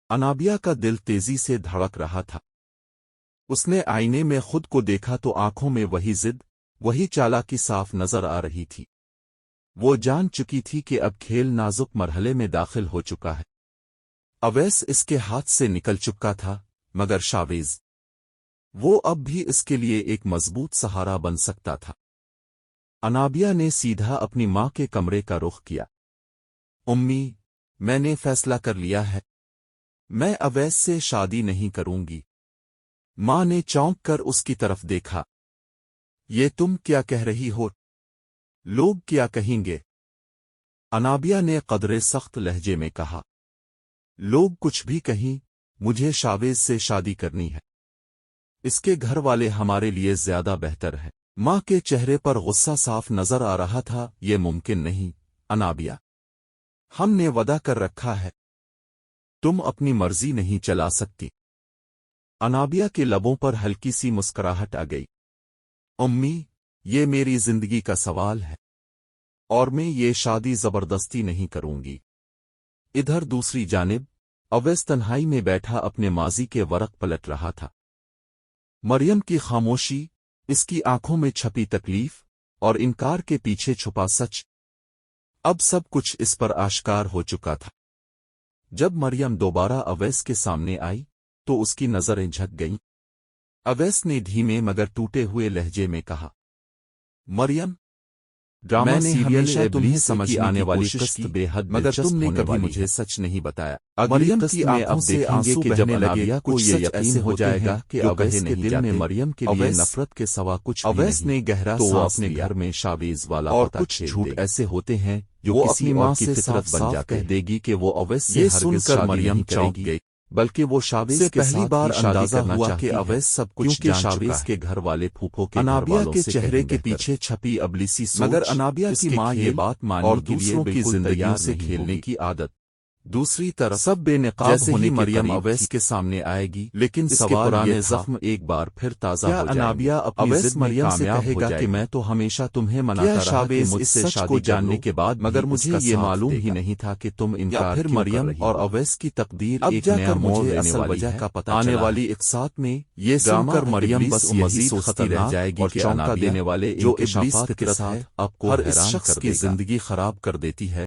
انابیہ کا دل تیزی سے دھڑک رہا تھا۔ اس نے آئینے میں خود کو دیکھا تو آنکھوں میں وہی ضد، وہی چالاکی صاف نظر آ رہی تھی۔ وہ جان چکی تھی کہ اب کھیل نازک مرحلے میں داخل ہو چکا ہے۔ اویس اس کے ہاتھ سے نکل چکا تھا، مگر شاویز، وہ اب بھی اس کے لیے ایک مضبوط سہارا بن سکتا تھا۔ انابیہ نے سیدھا اپنی ماں کے کمرے کا رخ کیا۔ امی، میں نے فیصلہ کر لیا ہے، میں اویس سے شادی نہیں کروں گی۔ ماں نے چونک کر اس کی طرف دیکھا۔ یہ تم کیا کہہ رہی ہو؟ لوگ کیا کہیں گے؟ انابیہ نے قدرے سخت لہجے میں کہا۔ لوگ کچھ بھی کہیں، مجھے شاویز سے شادی کرنی ہے۔ اس کے گھر والے ہمارے لیے زیادہ بہتر ہے۔ ماں کے چہرے پر غصہ صاف نظر آ رہا تھا۔ یہ ممکن نہیں، انابیہ، ہم نے وعدہ کر رکھا ہے، تم اپنی مرضی نہیں چلا سکتی۔ انابیہ کے لبوں پر ہلکی سی مسکراہٹ آ گئی۔ امی، یہ میری زندگی کا سوال ہے، اور میں یہ شادی زبردستی نہیں کروں گی۔ ادھر دوسری جانب اویس تنہائی میں بیٹھا اپنے ماضی کے ورق پلٹ رہا تھا۔ مریم کی خاموشی، اس کی آنکھوں میں چھپی تکلیف، اور انکار کے پیچھے چھپا سچ، اب سب کچھ اس پر آشکار ہو چکا تھا۔ جب مریم دوبارہ اویس کے سامنے آئی تو اس کی نظریں جھک گئیں۔ اویس نے دھیمے مگر ٹوٹے ہوئے لہجے میں کہا، مریم، ڈرامہ میں نے سیریل ہمیشہ تمہیں تمہیں سمجھنے سمجھنے کی آنے کی والی کوشش قسط کی، بے حد مگر دلچسپ تم نے ہونے کبھی والی مجھے ہے۔ سچ نہیں بتایا۔ مریم قسط کی میں آنکھوں اب سے دیکھیں گے آنسو کہ بہنے جب لگے انابیہ کو کچھ یہ سچ یقین ایسے ہوتے جائے ہیں گا کہ جو اویس کہے کے نہیں دل میں جاتے۔ مریم کے لیے اویس نفرت کے سوا کچھ بھی اویس نہیں۔ نے گہرا تو وہ سانس اپنے لیا۔ گھر میں شاویز والا اور پتہ کچھ کھیل جھوٹ دے گی۔ ایسے ہوتے ہیں جو وہ کسی اپنی اور ماں کی سے فطرت صاف بن صاف جاتے کہہ ہیں۔ دے گی کہ وہ اویس سے یہ سن ہرگز کر شادی مریم نہیں کرے چونک گی، گئی۔ بلکہ وہ شاویز سے کے پہلی ساتھ بار ہی شادی اندازہ کرنا ہوا چاہتی کہ ہے، اویس سب کچھ کیونکہ جان چکا شاویز ہے۔ کے گھر والے پھوپھوں کے گھر انابیہ والوں کے سے چہرے کہیں کے بہتر پیچھے چھپی ابلیسی سوچ، مگر انابیہ اس کی کے ماں یہ کھیل بات اور ماننے کے لیے دوسروں کی بالکل زندگیوں تیار سے نہیں کھیلنے ہوگی۔ کی عادت۔ دوسری طرف سب بے نقاب جیسے ہونے ہی کے مریم قریب اویس تھی، کے سامنے آئے گی، لیکن اس کے سوال پرانے یہ تھا، زخم ایک بار پھر تازہ کیا ہو جائیں گے۔ انابیہ اپنی اویس ضد میں مریم سے کامیاب کہے ہو گا جائے کہ گی؟ میں تو ہمیشہ تمہیں کیا مناتا رہا کہ شاویز مجھ اس سے سچ شادی کو کر جاننے لو، کے بعد مگر بھی اس مجھے کا یہ ساتھ معلوم دے ہی گا؟ نہیں تھا کہ تم یا انکار پھر کیوں کر مریم رہی اور ہو۔ اویس کی تقدیر اب ایک جا نیا کر موڑ مجھے لینے اصل والی وجہ ہے۔ کا پتہ آنے چلا والی ہے۔ اقساط میں یہ سن ڈرامہ کر مریم ابلیس بس یہی یہی سوچتی سوچتی رہ خطرناک جائے گی اور کہ چونکا انابیہ دینے والے جو ابلیس انکشافات کے فطرت ساتھ ہے آپ کو ہر اس حیران شخص کر کی دے گا۔ زندگی خراب کر دیتی ہے،